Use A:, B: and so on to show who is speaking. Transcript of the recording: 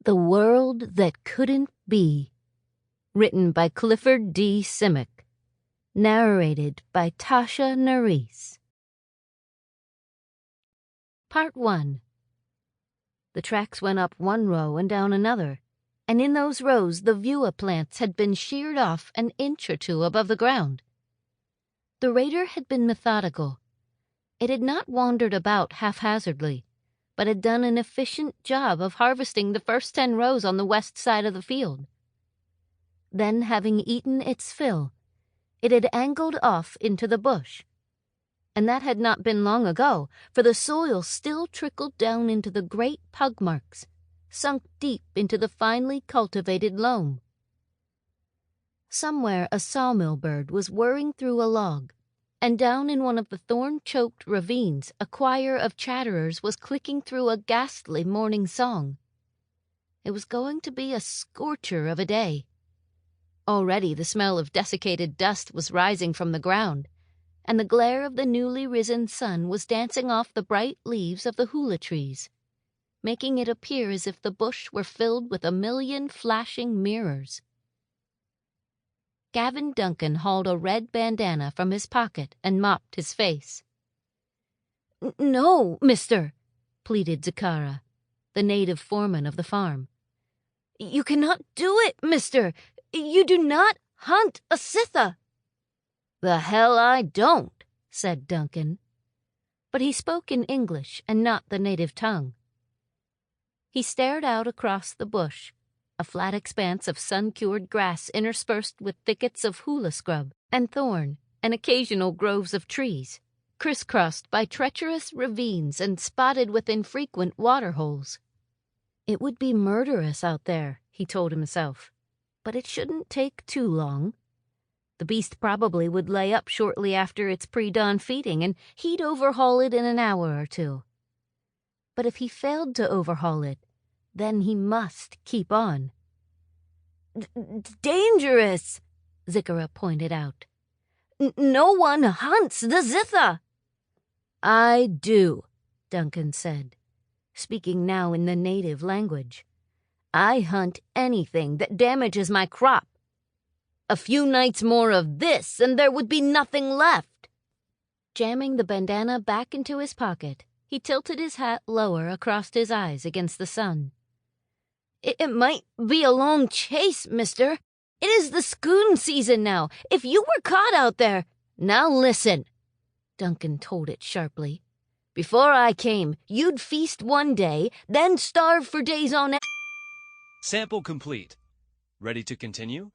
A: The World That Couldn't Be. Written by Clifford D. Simak. Narrated by Tasha Nerys. Part 1. The tracks went up one row and down another, and in those rows the vua plants had been sheared off an inch or two above the ground. The raider had been methodical. It had not wandered about haphazardly, but had done an efficient job of harvesting the first 10 rows on the west side of the field. Then, having eaten its fill, it had angled off into the bush. And that had not been long ago, for the soil still trickled down into the great pug marks, sunk deep into the finely cultivated loam. Somewhere a sawmill bird was whirring through a log, and down in one of the thorn-choked ravines a choir of chatterers was clicking through a ghastly morning song. It was going to be a scorcher of a day. Already the smell of desiccated dust was rising from the ground, and the glare of the newly risen sun was dancing off the bright leaves of the hula trees, making it appear as if the bush were filled with a million flashing mirrors. Gavin Duncan hauled a red bandana from his pocket and mopped his face. "No, mister," pleaded Zakara, the native foreman of the farm. "You cannot do it, mister. You do not hunt a Cytha." "The hell I don't," said Duncan. But he spoke in English and not the native tongue. He stared out across the bush, a flat expanse of sun-cured grass interspersed with thickets of hula scrub and thorn and occasional groves of trees, crisscrossed by treacherous ravines and spotted with infrequent water-holes. It would be murderous out there, he told himself, but it shouldn't take too long. The beast probably would lay up shortly after its pre-dawn feeding, and he'd overhaul it in an hour or two. But if he failed to overhaul it, then he must keep on. "Dangerous," Zakara pointed out. "No one hunts the Cytha." "I do," Duncan said, speaking now in the native language. "I hunt anything that damages my crop. A few nights more of this, and there would be nothing left." Jamming the bandana back into his pocket, he tilted his hat lower across his eyes against the sun. It might be a long chase, mister. It is the scoon season now. If you were caught out there—" "Now listen," Duncan told it sharply. "Before I came, you'd feast one day, then starve for days on end."
B: Sample complete. Ready to continue?